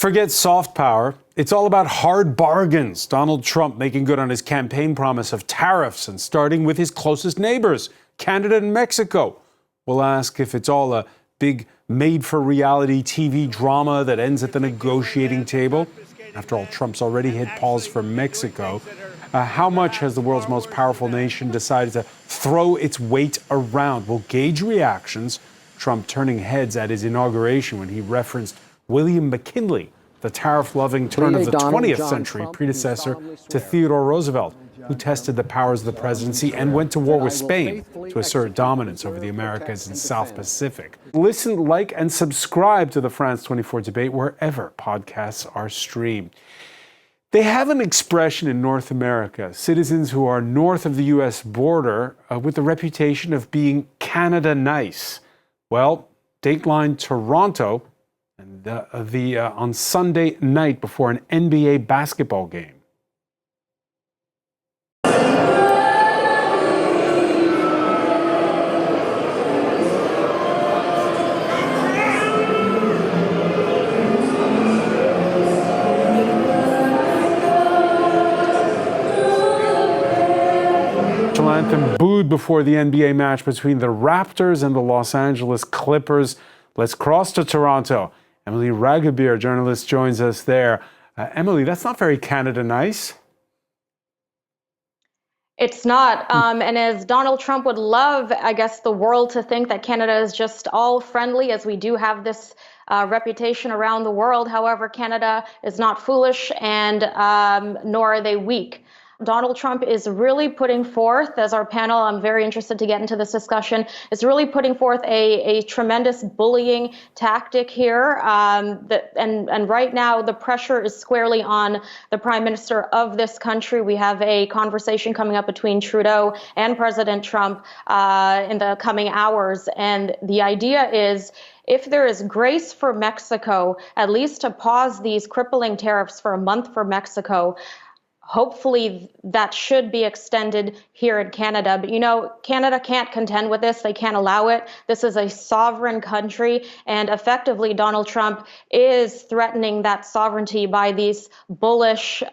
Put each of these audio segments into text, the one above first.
Forget soft power. It's all about hard bargains. Donald Trump making good on his campaign promise of tariffs and starting with his closest neighbors, Canada and Mexico. We'll ask if it's all a big made-for-reality TV drama that ends at the negotiating table. After all, Trump's already hit pause for Mexico. How much has the world's most powerful nation decided to throw its weight around? We'll gauge reactions. Trump turning heads at his inauguration when he referenced William McKinley, the tariff-loving turn of the 20th century predecessor to Theodore Roosevelt, who tested the powers of the presidency and went to war with Spain to assert dominance over the Americas and South Pacific. Listen, like, and subscribe to the France24 debate wherever podcasts are streamed. They have an expression in North America, citizens who are north of the U.S. border with the reputation of being Canada nice. Well, Dateline Toronto and on Sunday night before an NBA basketball game. Anthem booed before the NBA match between the Raptors and the Los Angeles Clippers. Let's cross to Toronto. Emily Ragobeer, journalist, joins us there. Emily, that's not very Canada nice. It's not. And as Donald Trump would love, I guess, the world to think that Canada is just all friendly, as we do have this reputation around the world. However, Canada is not foolish, and nor are they weak. Donald Trump is really putting forth, as our panel, I'm very interested to get into this discussion, is really putting forth a tremendous bullying tactic here. And right now, the pressure is squarely on the Prime Minister of this country. We have a conversation coming up between Trudeau and President Trump in the coming hours. And the idea is, if there is grace for Mexico, at least to pause these crippling tariffs for a month for Mexico, hopefully that should be extended here in Canada. But, you know, Canada can't contend with this. They can't allow it. This is a sovereign country. And effectively, Donald Trump is threatening that sovereignty by these bullish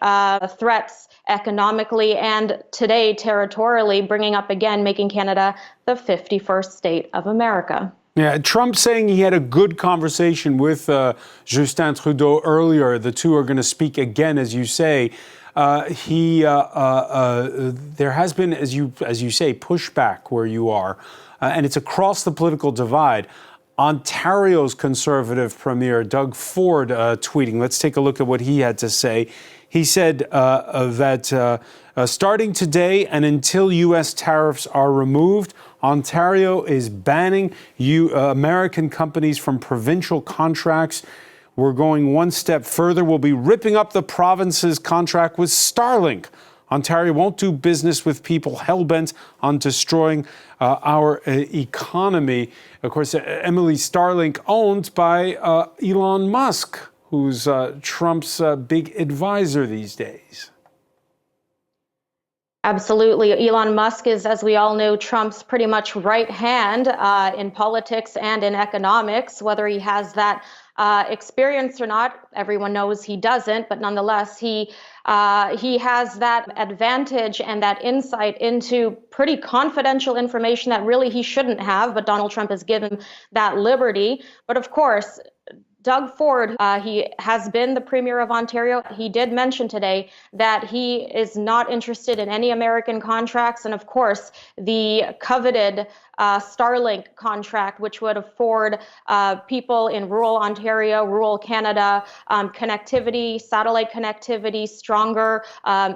threats economically and today territorially, bringing up again, making Canada the 51st state of America. Yeah, Trump saying he had a good conversation with Justin Trudeau earlier. The two are going to speak again, as you say. There has been, as you say, pushback where you are, and it's across the political divide. Ontario's Conservative Premier Doug Ford tweeting. Let's take a look at what he had to say. He said that starting today and until U.S. tariffs are removed, Ontario is banning American companies from provincial contracts. We're going one step further. We'll be ripping up the province's contract with Starlink. Ontario won't do business with people hell-bent on destroying our economy. Of course, Emily, Starlink owned by Elon Musk, who's Trump's big advisor these days. Absolutely. Elon Musk is, as we all know, Trump's pretty much right hand in politics and in economics. Whether he has that experience or not, everyone knows he doesn't, but nonetheless, he has that advantage and that insight into pretty confidential information that really he shouldn't have, but Donald Trump has given that liberty. But of course, Doug Ford, he has been the Premier of Ontario. He did mention today that he is not interested in any American contracts. And of course, the coveted Starlink contract, which would afford people in rural Ontario, rural Canada, connectivity, satellite connectivity, stronger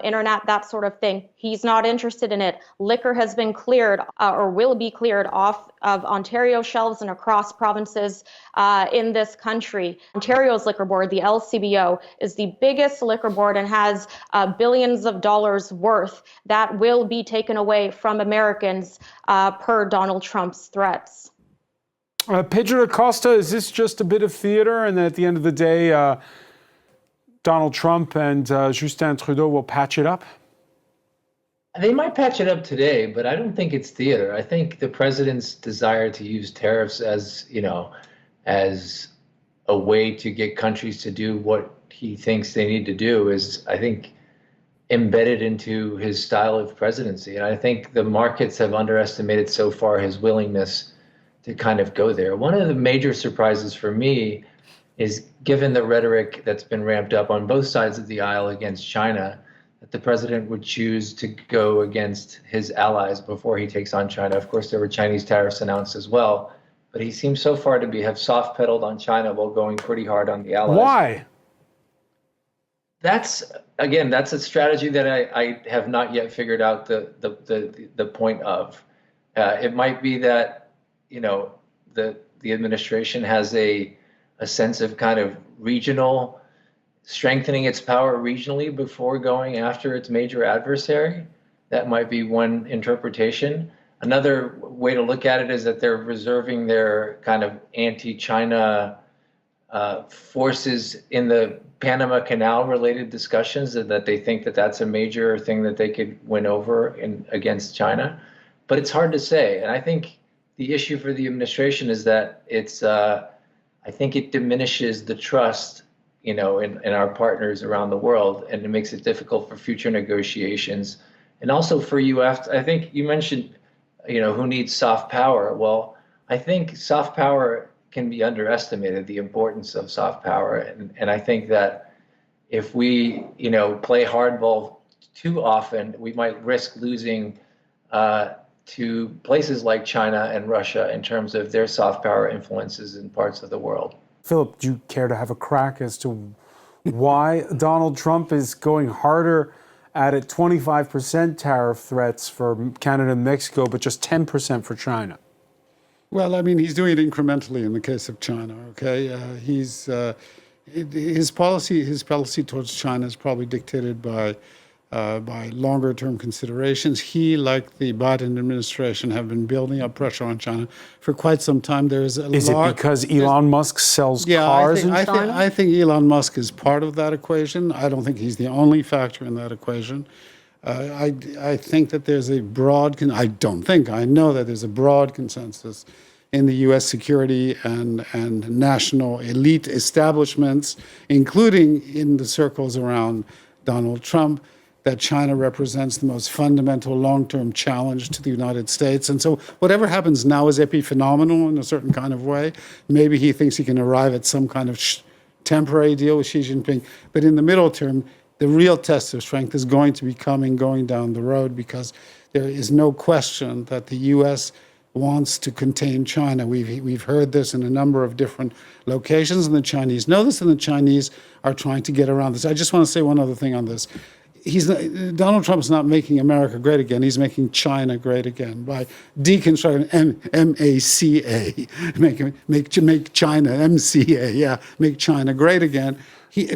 internet, that sort of thing. He's not interested in it. Liquor has been cleared or will be cleared off of Ontario shelves and across provinces in this country. Ontario's liquor board, the LCBO, is the biggest liquor board and has billions of dollars worth that will be taken away from Americans per Donald Trump's threats. Pedro, Costa, is this just a bit of theater, and then at the end of the day, Donald Trump and Justin Trudeau will patch it up? They might patch it up today, but I don't think it's theater. I think the president's desire to use tariffs as, as a way to get countries to do what he thinks they need to do is, I think, embedded into his style of presidency. And I think the markets have underestimated so far his willingness to kind of go there. One of the major surprises for me is, given the rhetoric that's been ramped up on both sides of the aisle against China, that the president would choose to go against his allies before he takes on China. Of course, there were Chinese tariffs announced as well, but he seems so far to have soft pedaled on China while going pretty hard on the allies. Why? That's a strategy that I have not yet figured out the point of. It might be that, the administration has a sense of kind of regional, strengthening its power regionally before going after its major adversary. That might be one interpretation. Another way to look at it is that they're reserving their kind of anti-China forces in the Panama Canal related discussions, and that they think that that's a major thing that they could win over against China. But it's hard to say. And I think the issue for the administration is that I think it diminishes the trust, in our partners around the world, and it makes it difficult for future negotiations. And also for U.S., I think you mentioned, who needs soft power? Well, I think soft power can be underestimated, the importance of soft power. And I think that if we, play hardball too often, we might risk losing to places like China and Russia in terms of their soft power influences in parts of the world. Philip, do you care to have a crack as to why Donald Trump is going harder at it? 25% tariff threats for Canada and Mexico, but just 10% for China. Well, I mean, he's doing it incrementally in the case of China, okay? His policy towards China is probably dictated by longer-term considerations. He, like the Biden administration, have been building up pressure on China for quite some time. Is it because Elon Musk sells cars in China? I think Elon Musk is part of that equation. I don't think he's the only factor in that equation. I think that there's a broad, I know that there's a broad consensus in the U.S. security and national elite establishments, including in the circles around Donald Trump, that China represents the most fundamental long-term challenge to the United States. And so whatever happens now is epiphenomenal in a certain kind of way. Maybe he thinks he can arrive at some kind of temporary deal with Xi Jinping. But in the middle term, the real test of strength is going to be going down the road, because there is no question that the U.S. wants to contain China. We've heard this in a number of different locations, and the Chinese know this, and the Chinese are trying to get around this. I just want to say one other thing on this. Donald Trump is not making America great again. He's making China great again by deconstructing MACA, make China, MCA, make China great again.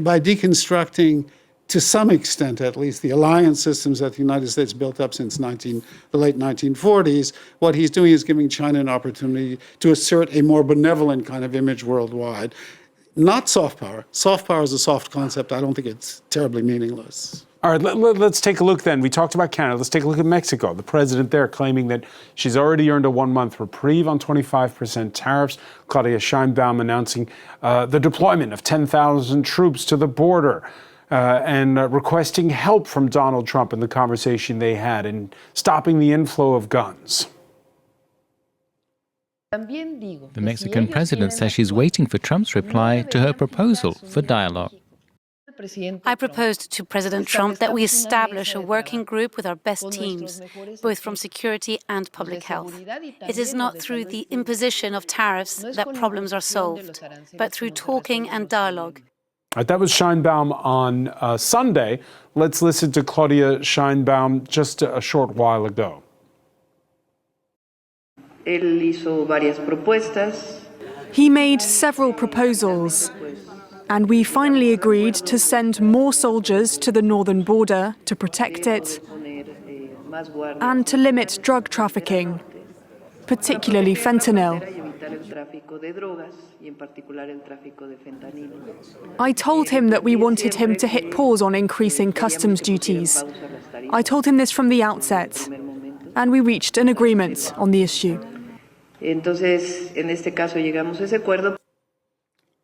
By deconstructing, to some extent at least, the alliance systems that the United States built up since the late 1940s, what he's doing is giving China an opportunity to assert a more benevolent kind of image worldwide. Not soft power. Soft power is a soft concept. I don't think it's terribly meaningless. All right, let's take a look then. We talked about Canada. Let's take a look at Mexico. The president there claiming that she's already earned a 1-month reprieve on 25% tariffs. Claudia Sheinbaum announcing the deployment of 10,000 troops to the border and requesting help from Donald Trump in the conversation they had in stopping the inflow of guns. The Mexican president says she's waiting for Trump's reply to her proposal for dialogue. I proposed to President Trump that we establish a working group with our best teams, both from security and public health. It is not through the imposition of tariffs that problems are solved, but through talking and dialogue. That was Sheinbaum on Sunday. Let's listen to Claudia Sheinbaum just a short while ago. He made several proposals, and we finally agreed to send more soldiers to the northern border to protect it and to limit drug trafficking, particularly fentanyl. I told him that we wanted him to hit pause on increasing customs duties. I told him this from the outset, and we reached an agreement on the issue.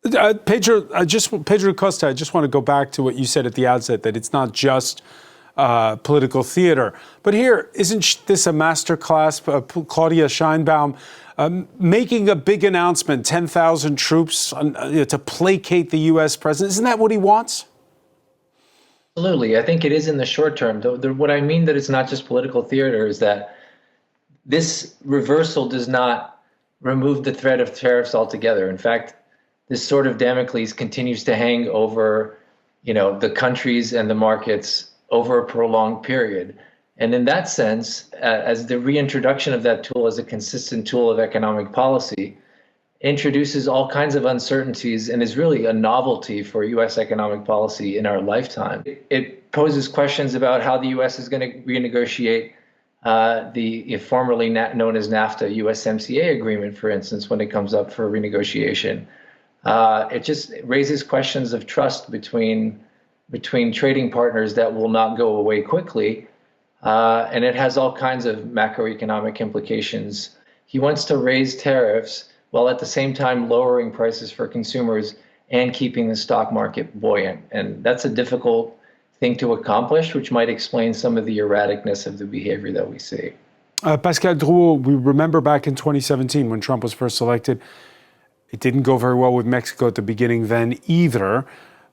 Pedro Costa, I just want to go back to what you said at the outset, that it's not just political theater. But here, isn't this a masterclass? Claudia Scheinbaum making a big announcement, 10,000 troops to placate the U.S. president. Isn't that what he wants? Absolutely. I think it is in the short term. What I mean that it's not just political theater is that this reversal does not remove the threat of tariffs altogether. In fact, this sort of Damocles continues to hang over, the countries and the markets over a prolonged period. And in that sense, as the reintroduction of that tool as a consistent tool of economic policy introduces all kinds of uncertainties and is really a novelty for U.S. economic policy in our lifetime. It poses questions about how the U.S. is going to renegotiate the formerly known as NAFTA USMCA agreement, for instance, when it comes up for renegotiation. It just raises questions of trust between trading partners that will not go away quickly. And it has all kinds of macroeconomic implications. He wants to raise tariffs while at the same time lowering prices for consumers and keeping the stock market buoyant. And that's a difficult thing to accomplish, which might explain some of the erraticness of the behavior that we see. Pascal Drouhaud, we remember back in 2017 when Trump was first elected, it didn't go very well with Mexico at the beginning then either.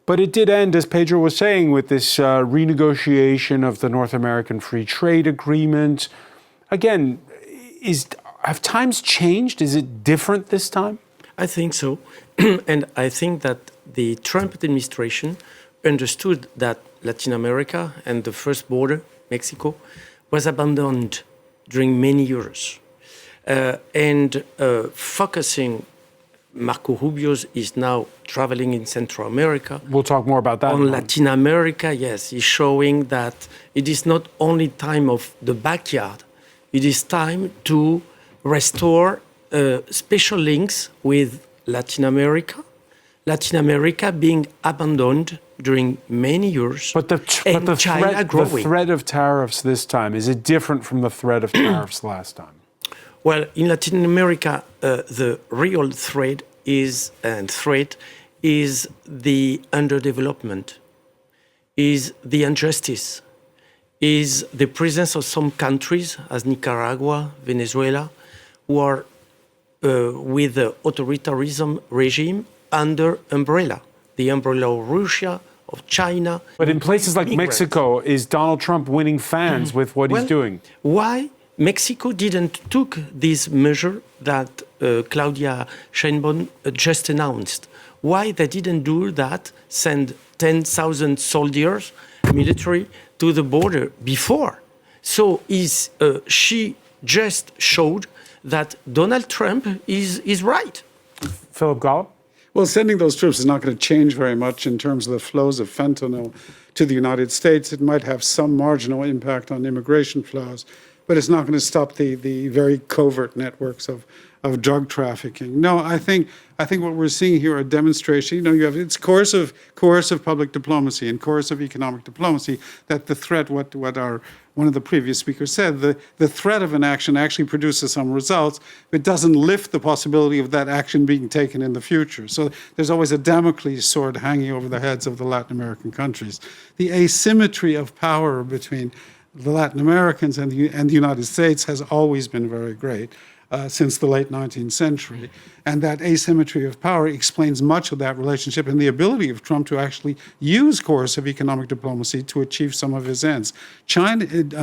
But it did end, as Pedro was saying, with this renegotiation of the North American Free Trade Agreement. Again, have times changed? Is it different this time? I think so. And I think that the Trump administration understood that Latin America and the first border, Mexico, was abandoned during many years. Focusing, Marco Rubio is now traveling in Central America. We'll talk more about that. On Latin America, yes, he's showing that it is not only time of the backyard, it is time to restore special links with Latin America being abandoned during many years, but the threat of tariffs this time, is it different from the threat of tariffs last time? Well, in Latin America, the real threat is the underdevelopment, is the injustice, is the presence of some countries, as Nicaragua, Venezuela, who are with the authoritarianism regime under umbrella, the umbrella of Russia, of China. But in places like Mexico, is Donald Trump winning fans with what he's doing? Why Mexico didn't took this measure that Claudia Sheinbaum just announced? Why they didn't do that, send 10,000 soldiers, military, to the border before? So she just showed that Donald Trump is right. Philip Golub? Well, sending those troops is not going to change very much in terms of the flows of fentanyl to the United States. It might have some marginal impact on immigration flows, but it's not going to stop the very covert networks of drug trafficking. No, I think what we're seeing here are a demonstration. It's coercive public diplomacy and coercive economic diplomacy that the threat, what one of the previous speakers said, the threat of an action actually produces some results, but doesn't lift the possibility of that action being taken in the future. So there's always a Damocles sword hanging over the heads of the Latin American countries. The asymmetry of power between the Latin Americans and the United States has always been very great since the late 19th century. And that asymmetry of power explains much of that relationship and the ability of Trump to actually use coercive economic diplomacy to achieve some of his ends.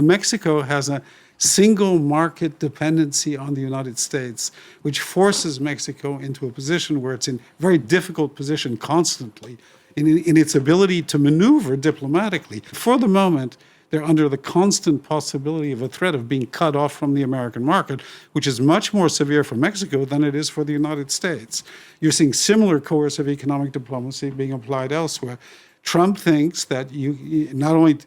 Mexico has a single market dependency on the United States, which forces Mexico into a position where it's in a very difficult position constantly in its ability to maneuver diplomatically. For the moment, they're under the constant possibility of a threat of being cut off from the American market, which is much more severe for Mexico than it is for the United States. You're seeing similar coercive economic diplomacy being applied elsewhere. Trump thinks that you not only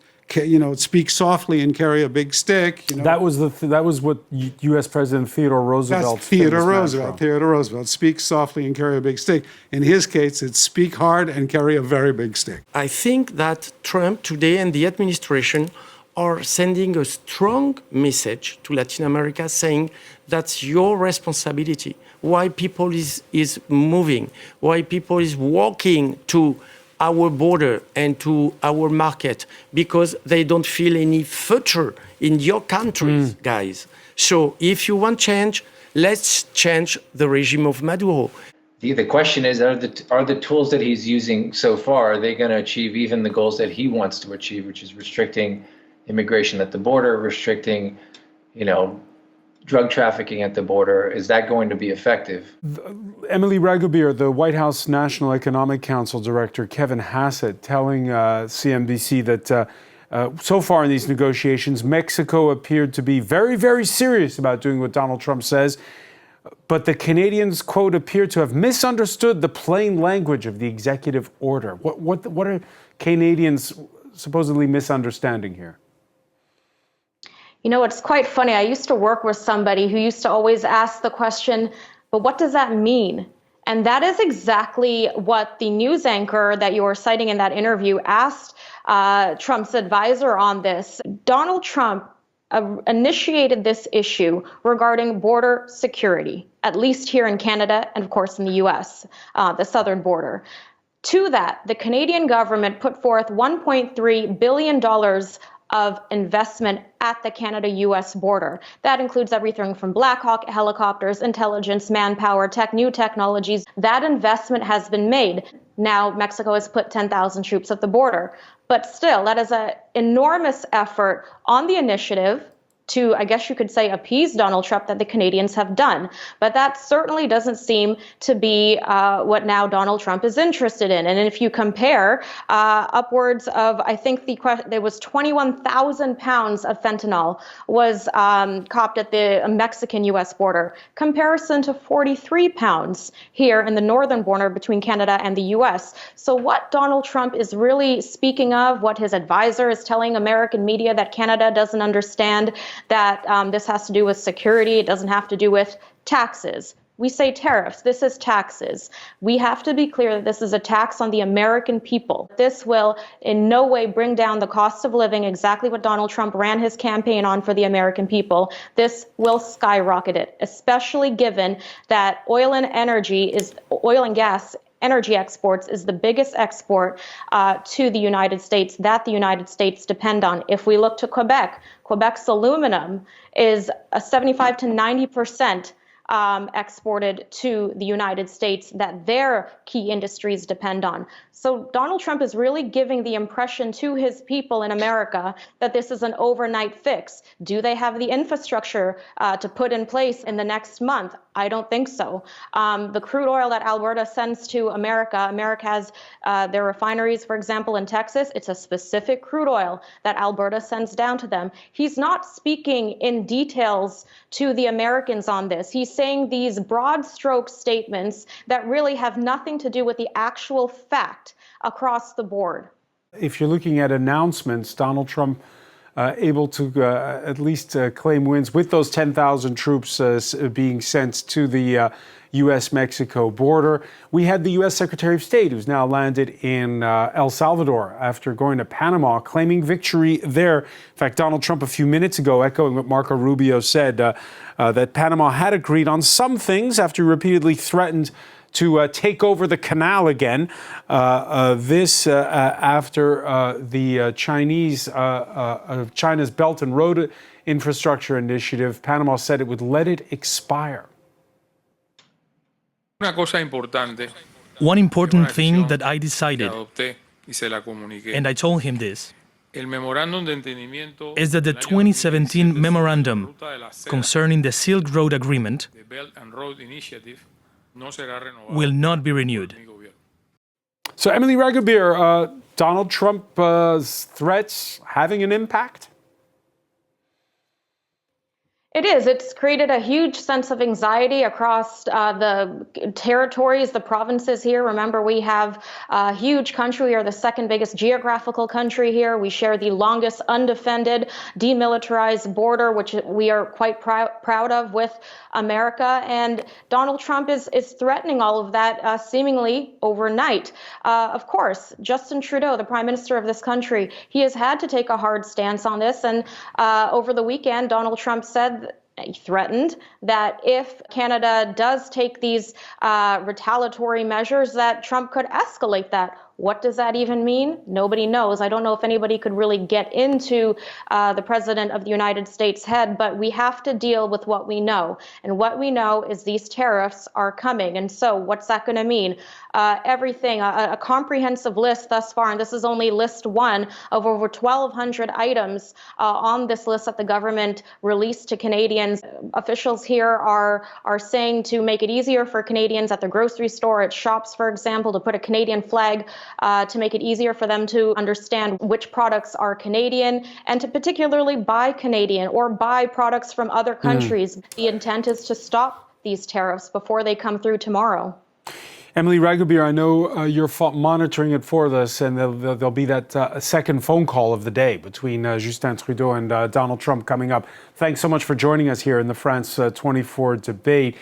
speak softly and carry a big stick. That was what U.S. President Theodore Roosevelt. Theodore Roosevelt speaks softly and carry a big stick. In his case, it's speak hard and carry a very big stick. I think that Trump today and the administration are sending a strong message to Latin America saying that's your responsibility. Why people is moving, why people is walking to our border and to our market because they don't feel any future in your countries, guys. So if you want change, let's change the regime of Maduro. The question is, are the tools that he's using so far, are they going to achieve even the goals that he wants to achieve, which is restricting immigration at the border, restricting, drug trafficking at the border? Is that going to be effective? Emily Ragobeer, the White House National Economic Council Director, Kevin Hassett, telling CNBC that so far in these negotiations, Mexico appeared to be very, very serious about doing what Donald Trump says. But the Canadians, quote, appear to have misunderstood the plain language of the executive order. What are Canadians supposedly misunderstanding here? It's quite funny. I used to work with somebody who used to always ask the question, but what does that mean? And that is exactly what the news anchor that you were citing in that interview asked Trump's advisor on this. Donald Trump initiated this issue regarding border security, at least here in Canada and, of course, in the U.S., the southern border. To that, the Canadian government put forth $1.3 billion of investment at the Canada-U.S. border. That includes everything from Black Hawk helicopters, intelligence, manpower, new technologies. That investment has been made. Now, Mexico has put 10,000 troops at the border. But still, that is an enormous effort on the initiative to, I guess you could say, appease Donald Trump that the Canadians have done. But that certainly doesn't seem to be what now Donald Trump is interested in. And if you compare upwards of, I think there was 21,000 pounds of fentanyl was copped at the Mexican-U.S. border, comparison to 43 pounds here in the northern border between Canada and the U.S. So what Donald Trump is really speaking of, what his advisor is telling American media that Canada doesn't understand, that this has to do with security, it doesn't have to do with taxes. We say tariffs, this is taxes. We have to be clear that this is a tax on the American people. This will in no way bring down the cost of living, exactly what Donald Trump ran his campaign on for the American people. This will skyrocket it, especially given that oil and gas energy exports is the biggest export to the United States that the United States depend on. If we look to Quebec's aluminum is 75 to 90% exported to the United States that their key industries depend on. So Donald Trump is really giving the impression to his people in America that this is an overnight fix. Do they have the infrastructure to put in place in the next month? I don't think so. The crude oil that Alberta sends to America has their refineries, for example, in Texas. It's a specific crude oil that Alberta sends down to them. He's not speaking in details to the Americans on this. He's saying these broad stroke statements that really have nothing to do with the actual fact across the board. If you're looking at announcements, Donald Trump able to at least claim wins with those 10,000 troops being sent to the U.S.-Mexico border. We had the U.S. Secretary of State, who's now landed in El Salvador after going to Panama, claiming victory there. In fact, Donald Trump a few minutes ago, echoing what Marco Rubio said, that Panama had agreed on some things after he repeatedly threatened to take over the canal again. This after the China's Belt and Road Infrastructure Initiative, Panama said it would let it expire. One important thing that I decided, and I told him this, is that the 2017 memorandum concerning the Silk Road Agreement will not be renewed. So, Emily Ragobeer, Donald Trump's threats having an impact? It is. It's created a huge sense of anxiety across the territories, the provinces here. Remember, we have a huge country. We are the second biggest geographical country here. We share the longest undefended, demilitarized border, which we are quite proud of with America. And Donald Trump is threatening all of that seemingly overnight. Of course, Justin Trudeau, the prime minister of this country, he has had to take a hard stance on this. And over the weekend, Donald Trump said, he threatened that if Canada does take these retaliatory measures, that Trump could escalate that. What does that even mean? Nobody knows. I don't know if anybody could really get into the President of the United States' head, but we have to deal with what we know. And what we know is these tariffs are coming. And so what's that going to mean? Everything, a comprehensive list thus far, and this is only list one of over 1,200 items on this list that the government released to Canadians. Officials here are saying to make it easier for Canadians at the grocery store, at shops, for example, to put a Canadian flag to make it easier for them to understand which products are Canadian and to particularly buy Canadian or buy products from other countries. The intent is to stop these tariffs before they come through tomorrow. Emily Ragobeer, I know you're monitoring it for us, and there'll be that second phone call of the day between Justin Trudeau and Donald Trump coming up. Thanks so much for joining us here in the France 24 debate.